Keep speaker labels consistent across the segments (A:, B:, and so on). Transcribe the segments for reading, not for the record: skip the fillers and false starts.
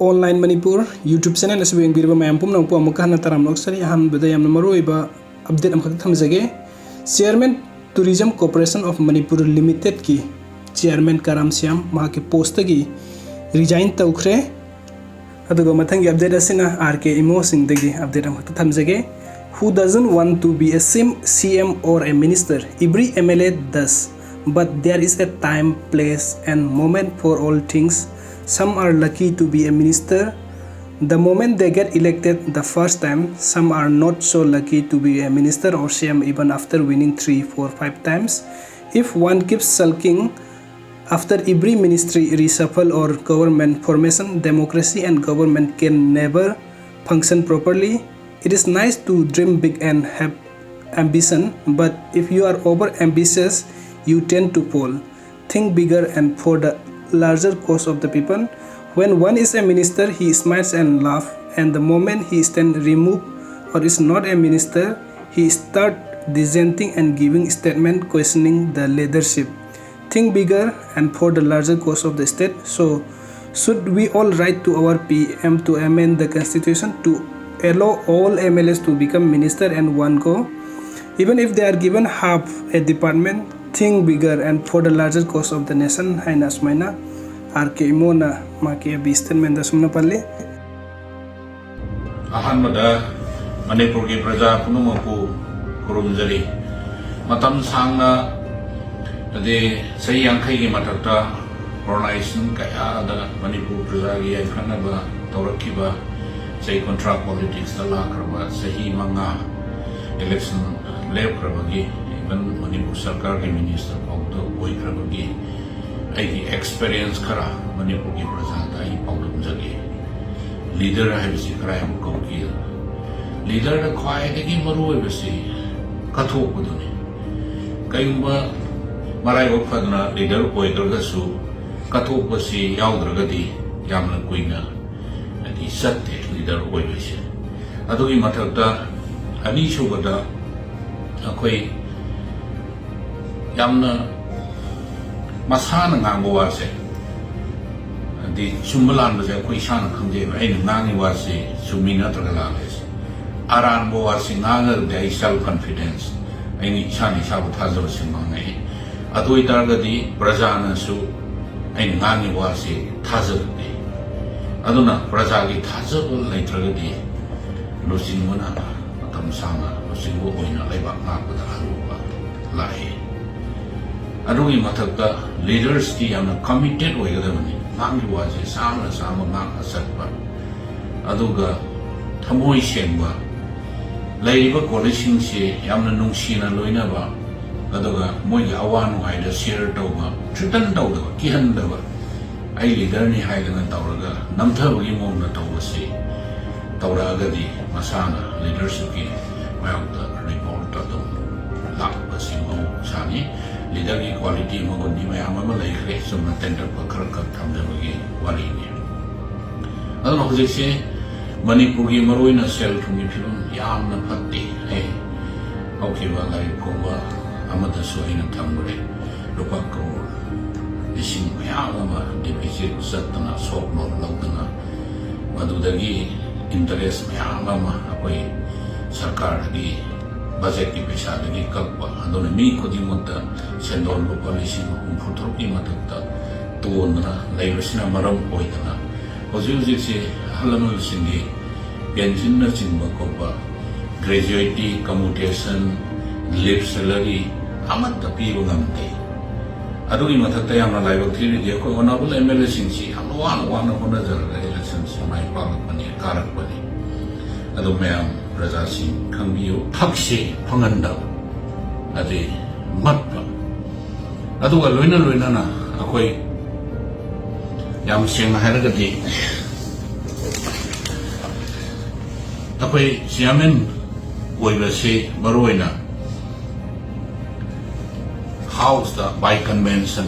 A: Online Manipur YouTube channel as we ngirba mayam pum nang pu amukha na taram noksari han beda yamna maroiba update amkhak thamjage Chairman Tourism Corporation of Manipur Limited ki Chairman Karam shyam ma ke post gi resign tawkhre aduga mathangi update asina RK imo sing degi update amkhak thamjage who doesn't want to be a CM or a minister. Every MLA does, but there is a time, place and moment for all things. Some are lucky to be a minister the moment they get elected the first time. Some are not so lucky to be a minister or CM even after winning 3, 4, 5 times. If one keeps sulking after every ministry reshuffle or government formation, democracy and government can never function properly. It is nice to dream big and have ambition, but if you are over ambitious, you tend to fall. Think bigger and for the larger cause of the people. When one is a minister, he smiles and laughs, and the moment he stands removed or is not a minister, he starts dissenting and giving statements questioning the leadership. Think bigger and for the larger cause of the state. So, should we all write to our PM to amend the constitution to allow all MLAs to become minister and one go? Even if they are given half a department, think bigger and for the larger cause of the nation. Haina Smaina RK Mona Maki Statement Sumna Pale
B: Ahanmada Manipur ki praja punumapu kurumjari matam sangna ade sahi angkai ki matakta coronation kaya da Manipur praja ki aifanaba tawrakiba sahi contract politics da lakraba sahi manga election lekrabagi even Manipur sarkar ki minister pauta oikrabagi ai experience kara Manipur ki praja da ai paudum jage leader hai si kara am ko ki leader da khwai de ki maru hai si kathok budune kaimba marai ok phadna leader koi garga su kathok basi yaudra di yamna kuina adi satte leader koi basi adugi mathakta ani shubada akoi yamna masana ngang wase di chumbalan baje koi shan khangje ba ai ngang wase sumina tragala les aran bo wase ngang de self confidence ai ni chani sa thazo simangai adoi targa di prajana su ai ngang wase thazo de aduna praja gi thazo lai traga di losin mona matam sanga losin bo oina laiba nga pa da ba lai adugi mathakta leaders ki yamna committed oigadabani ngangi waje sama ngang asatpa aduga thamoi sengba laiba coalition se yamna nungsina loinaba aduga moi awa nungai da share tawba tritan tawda kihan daba ai leader ni haidana tawraga namthabagi mongna tawbase tawragadi masana leadership ki mayamda report ado lakpa singo sani leader ki quality magun ni mayam ama laikre sumna tender pakar kar thamjabagi wali ni adon hojik se Manipur ki maroina sel thungi philum yamna phatti ai okay ba lai phomba amada so ina thambure rupa crore ising mayam ama deficit satna sokno lagdana madudagi interest mayam ama apoi sarkar gi budget ki pesa lagi kakpa adone mi khudimata sendol rupa lising umputhro ki matakta tona laibasina maram oidana hoji se halanol singi pension na chingba kopa gratuity commutation leave salary amat tapi ngamte adugi matakta yamna laibak thiri je ko honorable MLA singsi amwan hona jaraga election mai palak pani karak pani adu mayam praja sing khangbiyo thakse phanganda ade matpa aduga loina na akoi yam seng haragati akoi chairman oibase baroina house the by convention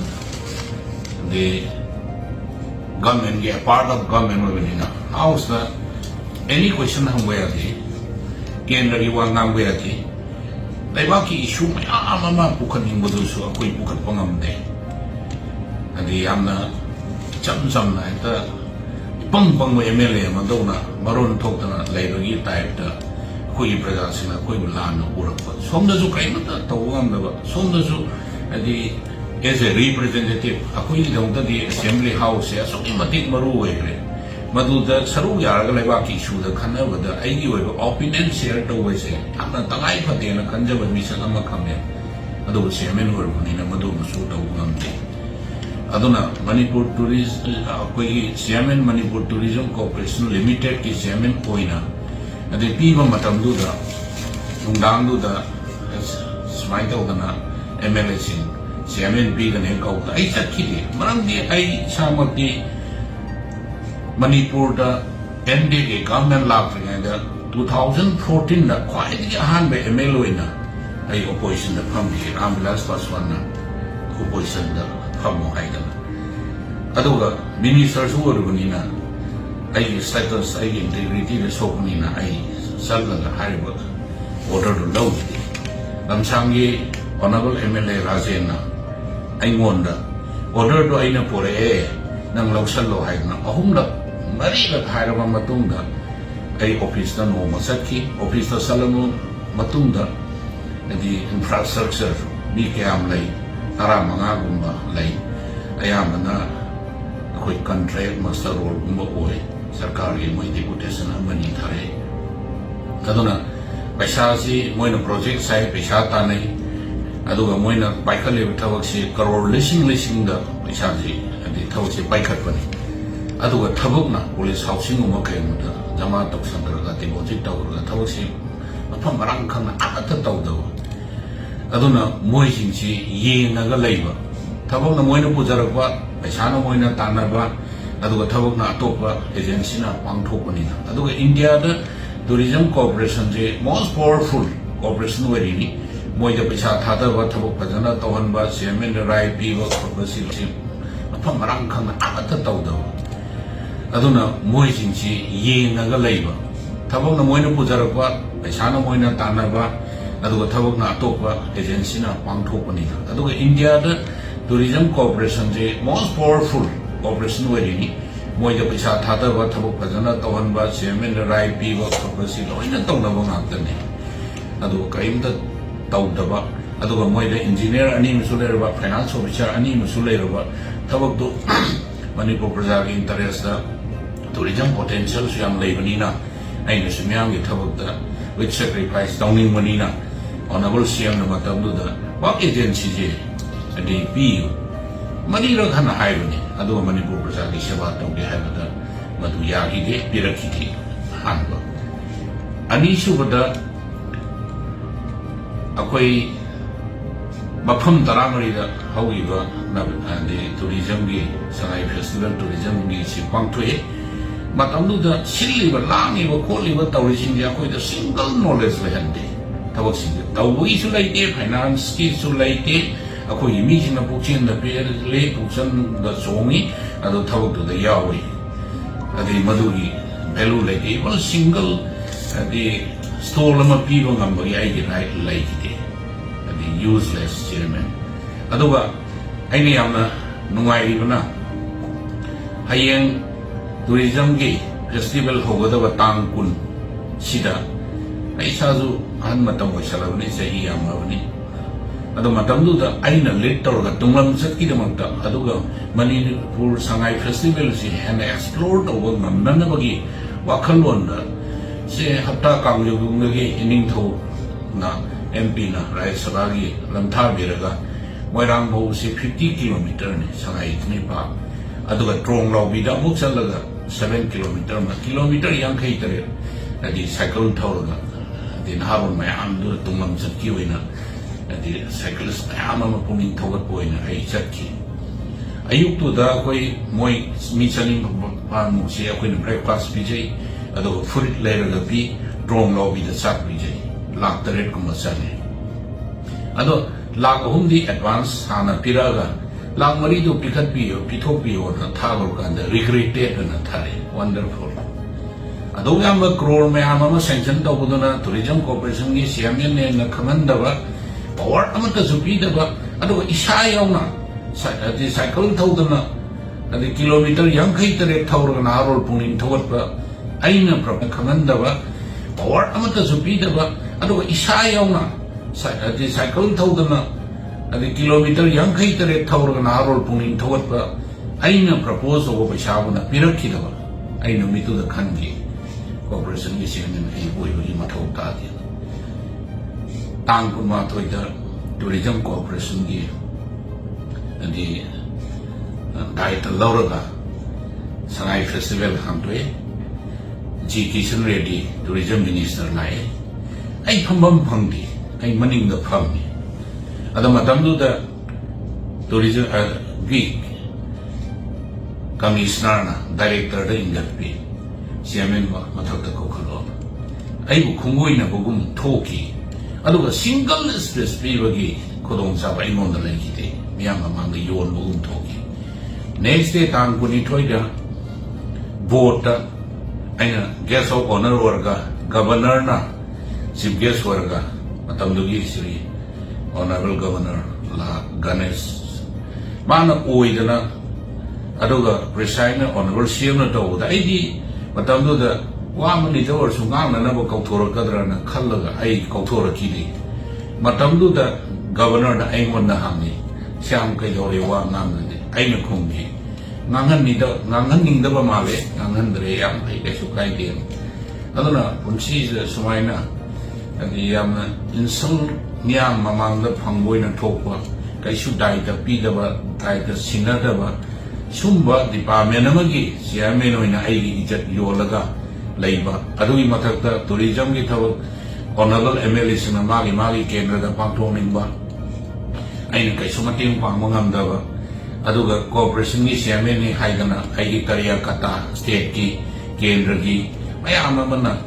B: the government ge part of government oibina house the any question hangwayati kendra ki wang nangwayati laibaki issue mayam ama pukhaning bodusu akoi pukhat pangamde adi yamna cham na ita ipang pang MLA madona maron thokdana leibagi type da khoi praja sina khoi bulan urakpa somda ju kaimata tawam da somda ju adi as a representative akoi dongda di assembly house ya so imatik maru wegre maduda saru yaraga leba ki issue da khana bada aigi oiba opinion share to wese amna tangai phate na kanjaba mission ama khame adu chairman orbuni na madu musu to ngamte aduna manipur tourism akoi chairman manipur tourism corporation limited ki chairman oina adi piba matam du da nungdang du da smai to dana MLA sing chairman biga ne kau da ai sakhi maram di ai samaki Manipur da NDA government laughing da 2014 da quite the hand by MLA na ai opposition da from the ambulance paswan na opposition da from ai da aduga ministers who were gunina ai status ai integrity da so gunina ai salga da hariba order to law lamsangi honorable MLA Rajena ai ngonda order to ai na pore nang lawsal lo hai na ahum la mari la hairaba matungda ai office da no masaki office da salamu matungda di infrastructure bi kayam lai tara manga gumba lai ayamana koi contract master role gumba oi sarkar gi moi deputation amani thare kadona paisa si moina project sai paisa ta nai aduga moina baikale thawak si crore lising da paisa si adi thawak si baikat pani aduga thabuk na police housing uma kai muda jama tok sandra ga deposit tawra thawak si mafam marang khang amata tawdo aduna moi sing si yenga ga leiba thabuk na moina pujarakwa paisa na moina tanaba aduga thabuk na atoppa agency na pangthok pani aduga India da tourism corporation je most powerful corporation wari ni moi da paisa thada ba thabuk pajana tawhan ba chairman rai pi wa corporation mafam marang khang amata tawdo aduna moi sing si yenga ga leiba thabuk na moina pujarakwa paisa na moina tanaba aduga thabuk na atoppa agency na pangthok pani aduga India da tourism corporation je most powerful corporation wari ni moi da paisa thada ba thabuk pajana tawhan ba chairman rai pi wa corporation loina tawna ba ngakta ne adu kaimta tawdaba aduga moi da engineer ani musulera ba finance officer ani musulera ba thabuk do manipur praja gi interest da tourism potential shyam leibani na aina sumyam gi thabuk da with sacrifice tawning mani na honorable CM na matam da work agency je adi pi mani ra khana haibani aduga manipur praja gi seva tawge haibada madu yagi de pirakhi thi hanba ani subada akoi mafam taramari da hawiba na andi tourism gi sangai festival tourism gi si pangthoi matamdu da silli ba langi ba kholi ba tourism ya koi da single knowledge le hande tawak sing tawui su lai te finance ki su lai te akoi mi sing na pukchen da pe le puksan da songi ado tawak da yawi adi madu gi value lai te ba single adi stall ma pi ba ngam ba ai gi lai ki useless chairman aduga aini amna nungai ribana hayeng tourism gi festival hogada ba tang kun sida ai sazu an matam ko salawni sahi amawni adu matam du da aina letter ga tunglam sakki da makta aduga Manipur sangai festival si han explore over namna bagi wakhalon da se hapta kang yogu ngi ining tho na MP na Rai Sabagi Lamtha Biraga Moirang Bo si 50 km ni sangai ni pa aduga trong lo bi da muk salaga 7 km ma kilometer yang khai tare adi cycle thawraga adi naharun mai am du tunglam sakki oina adi cyclist ama ma puning thawat poina ai sakki ayuk tu da koi moi mi chaling pa mu si akoi na breakfast bi jai aduga fruit layer bi trong lo bi da sak bi jai lakh taret kuma sane ado lakh ahum di advance hana piraga lakh mari do pikhat piyo pithok piyo na thagor kanda regretted na thare wonderful ado yamba crore me ama sanction to buduna tourism corporation gi chairman ne na khamanda ba power amata zupi da ba ado isa yauna cycle thodana ꯑꯗꯩ kilometre 58 ꯊꯧꯔꯒ ꯅꯍꯥꯔꯣꯜ ꯄꯨꯛꯅꯤꯡ ꯊꯧꯒꯠꯄ ꯑꯩꯅ ꯈꯪꯍꯟꯗꯕ power ꯑꯃꯠꯇꯁꯨ ꯄꯤꯗꯕ ꯑꯗꯨꯒ ꯏꯁꯥ ꯌꯥꯎꯅ cycle ꯊꯧꯗꯅ ꯑꯗꯩ ꯀꯤꯂꯣꯃꯤꯇꯔ 58 ꯊꯧꯔꯒ ꯅꯍꯥꯔꯣꯜ ꯄꯨꯛꯅꯤꯡ ꯊꯧꯒꯠꯄ ꯑꯩꯅ ꯄ꯭ꯔꯄꯣꯖ ꯇꯧꯕ ꯄꯩꯁꯥꯕꯨꯅ ꯄꯤꯔꯛꯈꯤꯗꯕ ꯑꯩ ꯅꯨꯃꯤꯠꯇꯨꯗ ꯈꯟꯈꯤ ꯀꯣꯔꯄꯣꯔꯦꯁꯟꯒꯤ ꯆꯦꯌꯔꯃꯦꯟ ꯑꯩ ꯑꯣꯏꯕꯒꯤ ꯃꯊꯧ ꯇꯥꯗꯦ ꯇꯥꯡ 12ꯗ ꯇꯨꯔꯤꯖꯝ ꯀꯣꯔꯄꯣꯔꯦꯁꯟꯒꯤ दायित्व लौरगा सगाई फेस्टिवल हांगतोए जी किशन रेड्डी टूरिज्म मिनिस्टर लाए आई फंबम फंगदी आई मनिंग द फंगनी अदा मतमदुदा टूरिज्म गी कमिश्नर ना डायरेक्टर द इंगतपी चेयरमैन मथक द कोखलो आई बु खुंगोइना बगुम थोकी अदुगा single space पीबगी खुदोंग Chaba इमोंदा लेखिते मियाम among Yeon बगुम थोकी Next day, tang kuni thoida board aina guest of honor warga governor na chief guest warga matamdugi sri honorable governor la Ganesh mana oidana aduga resigned honorable shyam na tawda aidi matamdu da wa mani tawar sungang na ba kauthora kadra na khallaga ai kauthora kidi matamdu da governor na aingon na hangi shyam kai dore wa ngang aina khunggi ngangan ningdaba male ngangan dre yam ai kaisu kaide aduna punsi sumaina adi yam insult nyam mamang da phangboina thokwa kaisu dai da pi daba dai da sinadaba sumba department amagi chairman oina ai gi ijat yolaga leiba adui mathakta tourism gi thawak honorable MLAs na magi kendra da pangthoningba aina kaisu mating pangmangam daba aduga cooperation ni chairman ni haidana aigi career kata state ki kendra ki mayam amana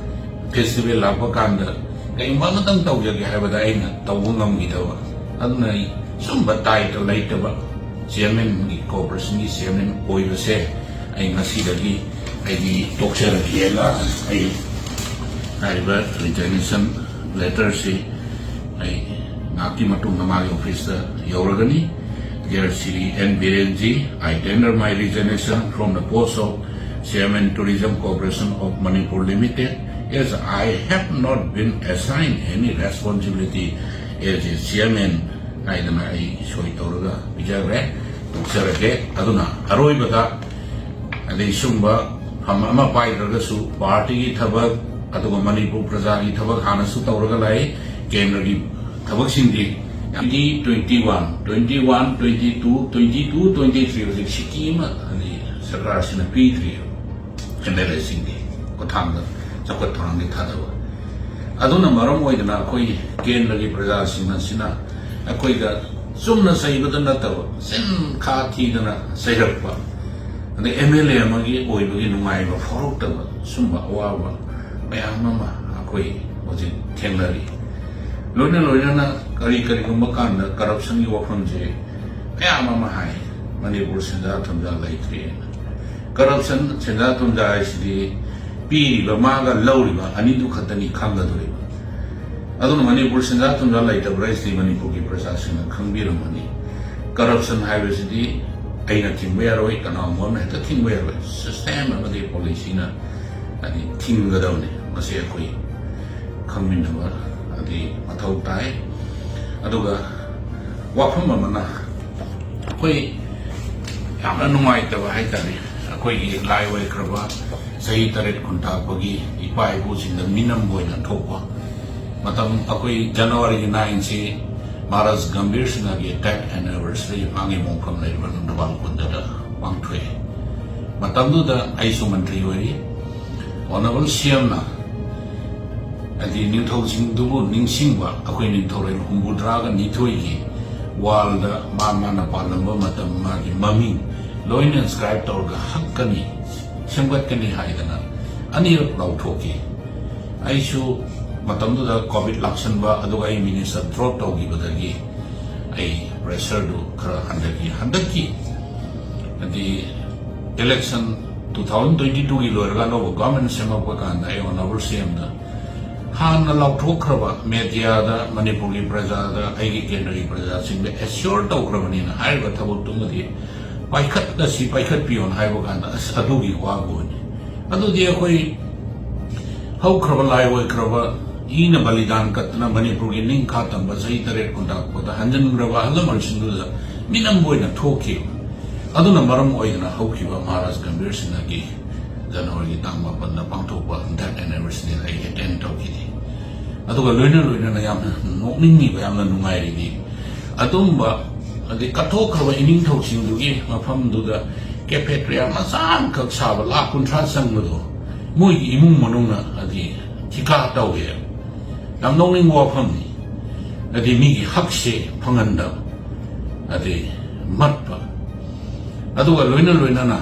B: festival lakpa kanda kai mamatang tawjage haibada aina tawungam gi dawa aduna sumba title laitaba chairman ni cooperation ni chairman oibase ai ngasi dagi aigi tokser kiela ai haiba resignation letter si ai ngaki matung namagi office da yoragani. Dear Sri N. Birenji, I tender my resignation from the post of Chairman Tourism Corporation of Manipur Limited, as I have not been assigned any responsibility as a chairman. I shoi tauruga bijagre tuksarage aduna aroi bada adi sumba ama pai ragasu party ki thabak aduga Manipur praja ki thabak hana su tauruga lai kendra ki thabak sindi 21, 22, 23 was Shikima and the Sakras in a P3 MLAs in the Kotanga, Zakotang the Tadawa. Aduna Maramoidana, Koi, Kendra Brazil, Sina, a Koiga, Sumna Saibatan Natawa, Sen Kati Dana, Sayapa, and the MLA Magi, Oibu, Maiva, Forotava, Sumba, Wawa, Mayamama, Akoi, was it Tenlari. Loina kari kumbakanda corruption ki wafam je kaya mama hai Manipur senja thumja laitri corruption senja thumja isdi piri ba maga lauri ba ani du khatani khanga dori aduna Manipur senja thumja laita brais di Manipur ki prasasana khangbiramani corruption haibesidi aina thingba yaroi kana mon na ta thingba yaroi system amadi policy na ani thingga dawne mase koi khangmin ba adi mathau tai aduga wafam amana koi yamna numai ta ba haitari koi gi lai wai kraba sahi taret kunta pagi ipai bu sing minam boina thokwa matam akoi January 9 se Maharaj Gambhir Singh gi attack anniversary angi mongkham lai ban dawal kunda da pangthwe matam du da aisu mantri wari honorable shyam na adi ningthau sing dubu ningsingwa akoi ningthau ren humbudraga nithoi wall da mana palamba matam ma gi mami loin inscribe torga hakkani semgat kani haidana ani lau thoki aisu matam da covid lakshan ba adu ai minister drop togi badagi ai pressure do khara handaki adi election 2022 gi loirga no government sema pa kan ai honorable cm da Hana Lautokrava, Mediada, Manipuri Praza, Aigi Kendri Praza, Sing the assured Okravanina, Haiva Tabutumadi, पाइखत पियोन हाइबो कांदा अदुगी वागोनी अदुदी अखोई हौख्रब लाइ ओइख्रब इन बलिदान कतना मणिपुर की निंखा तंब सही तरे कुंडा कोदा हंजनग्रबा हलमल सिंदुदा मिनम बोइना ठोकी अदुना मरम ओइना हौखिबा महाराज गंभीर सिंह की जनवरी तांग मापन पांथोपा डेथ एनिवर्सरी आई अटेंड तौखिदि अदुगा लोइना यामना नोकनिंगि यामना नुंगाइरिदि अदुंबा अदि कथोख्रब इनिंग थौसिंदुगी मफमदुदा कैफेटेरिया मसान खक साबा लाख कुंथ्रा संगदो मोइगी इमुंग मनुंगना अदि थिका तौवे याम नोकनिंग वाफमनि अदि मिगी हकसे फंगंदा अदि मत्पा अदुगा लोइना